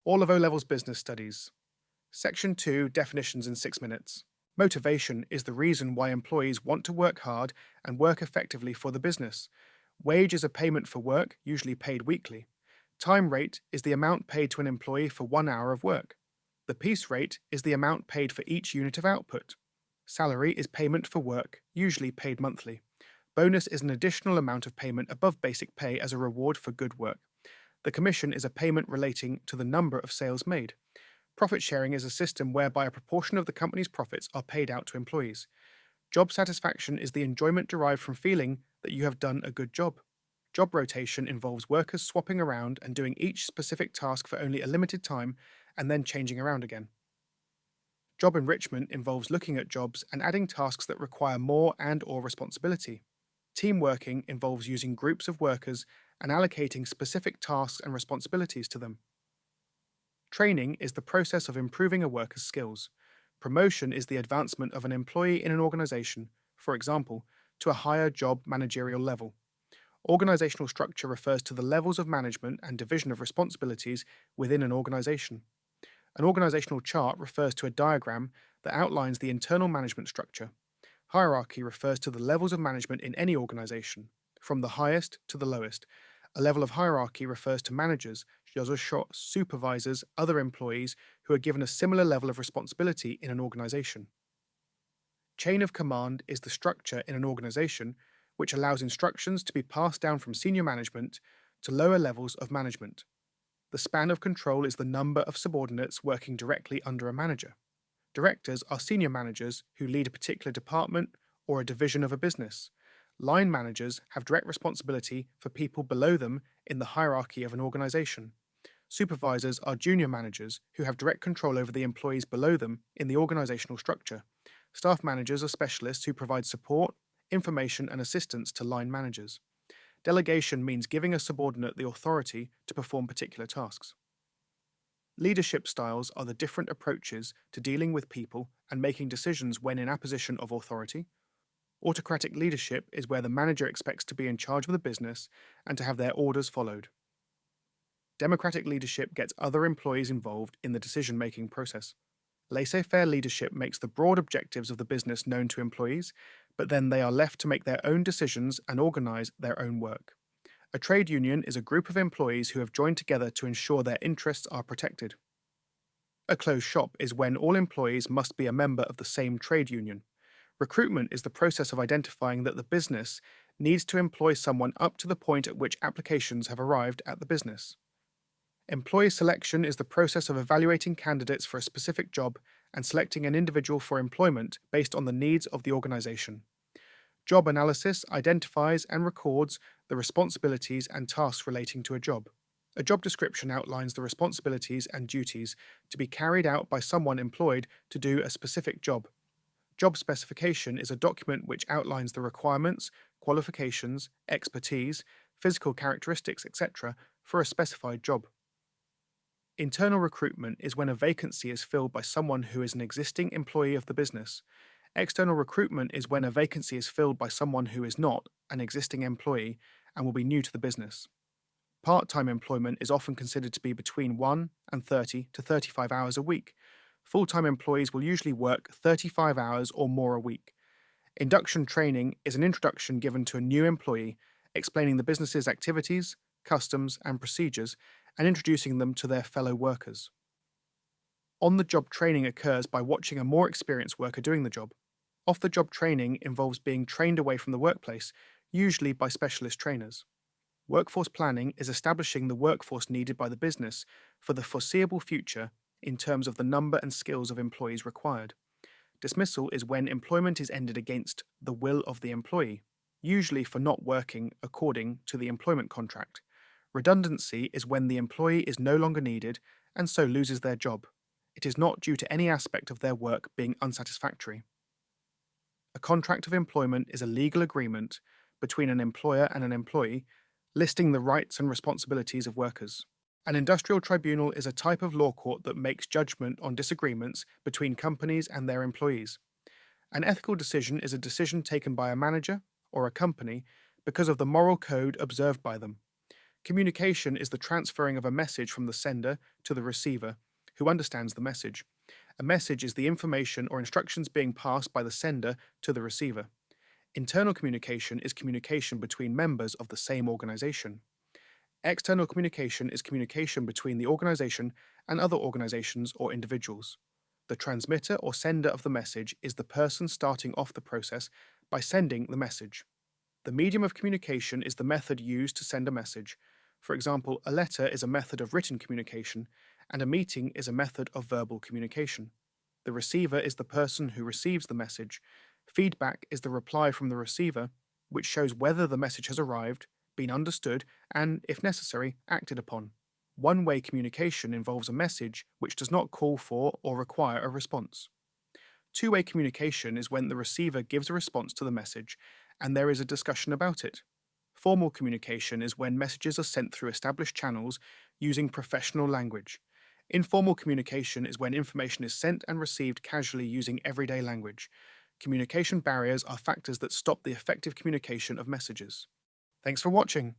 All of O-Levels Business Studies. Section 2, Definitions in 6 minutes. Motivation is the reason why employees want to work hard and work effectively for the business. Wage is a payment for work, usually paid weekly. Time rate is the amount paid to an employee for 1 hour of work. The piece rate is the amount paid for each unit of output. Salary is payment for work, usually paid monthly. Bonus is an additional amount of payment above basic pay as a reward for good work. The commission is a payment relating to the number of sales made. Profit sharing is a system whereby a proportion of the company's profits are paid out to employees. Job satisfaction is the enjoyment derived from feeling that you have done a good job. Job rotation involves workers swapping around and doing each specific task for only a limited time and then changing around again. Job enrichment involves looking at jobs and adding tasks that require more and/or responsibility. Team working involves using groups of workers and allocating specific tasks and responsibilities to them. Training is the process of improving a worker's skills. Promotion is the advancement of an employee in an organization, for example, to a higher job managerial level. Organizational structure refers to the levels of management and division of responsibilities within an organization. An organizational chart refers to a diagram that outlines the internal management structure. Hierarchy refers to the levels of management in any organization, from the highest to the lowest. A level of hierarchy refers to managers, supervisors, other employees who are given a similar level of responsibility in an organization. Chain of command is the structure in an organization which allows instructions to be passed down from senior management to lower levels of management. The span of control is the number of subordinates working directly under a manager. Directors are senior managers who lead a particular department or a division of a business. Line managers have direct responsibility for people below them in the hierarchy of an organization. Supervisors are junior managers who have direct control over the employees below them in the organizational structure. Staff managers are specialists who provide support, information, and assistance to line managers. Delegation means giving a subordinate the authority to perform particular tasks. Leadership styles are the different approaches to dealing with people and making decisions when in a position of authority. Autocratic leadership is where the manager expects to be in charge of the business and to have their orders followed. Democratic leadership gets other employees involved in the decision-making process. Laissez-faire leadership makes the broad objectives of the business known to employees, but then they are left to make their own decisions and organize their own work. A trade union is a group of employees who have joined together to ensure their interests are protected. A closed shop is when all employees must be a member of the same trade union. Recruitment is the process of identifying that the business needs to employ someone up to the point at which applications have arrived at the business. Employee selection is the process of evaluating candidates for a specific job and selecting an individual for employment based on the needs of the organization. Job analysis identifies and records the responsibilities and tasks relating to a job. A job description outlines the responsibilities and duties to be carried out by someone employed to do a specific job. Job specification is a document which outlines the requirements, qualifications, expertise, physical characteristics, etc. for a specified job. Internal recruitment is when a vacancy is filled by someone who is an existing employee of the business. External recruitment is when a vacancy is filled by someone who is not an existing employee and will be new to the business. Part-time employment is often considered to be between 1 and 30 to 35 hours a week. Full-time employees will usually work 35 hours or more a week. Induction training is an introduction given to a new employee, explaining the business's activities, customs, and procedures, and introducing them to their fellow workers. On-the-job training occurs by watching a more experienced worker doing the job. Off-the-job training involves being trained away from the workplace, usually by specialist trainers. Workforce planning is establishing the workforce needed by the business for the foreseeable future in terms of the number and skills of employees required. Dismissal is when employment is ended against the will of the employee, usually for not working according to the employment contract. Redundancy is when the employee is no longer needed and so loses their job. It is not due to any aspect of their work being unsatisfactory. A contract of employment is a legal agreement between an employer and an employee, listing the rights and responsibilities of workers. An industrial tribunal is a type of law court that makes judgment on disagreements between companies and their employees. An ethical decision is a decision taken by a manager or a company because of the moral code observed by them. Communication is the transferring of a message from the sender to the receiver, who understands the message. A message is the information or instructions being passed by the sender to the receiver. Internal communication is communication between members of the same organization. External communication is communication between the organization and other organizations or individuals. The transmitter or sender of the message is the person starting off the process by sending the message. The medium of communication is the method used to send a message. For example, a letter is a method of written communication, and a meeting is a method of verbal communication. The receiver is the person who receives the message. Feedback is the reply from the receiver, which shows whether the message has arrived, been understood, and, if necessary, acted upon. One-way communication involves a message which does not call for or require a response. Two-way communication is when the receiver gives a response to the message and there is a discussion about it. Formal communication is when messages are sent through established channels using professional language. Informal communication is when information is sent and received casually using everyday language. Communication barriers are factors that stop the effective communication of messages. Thanks for watching.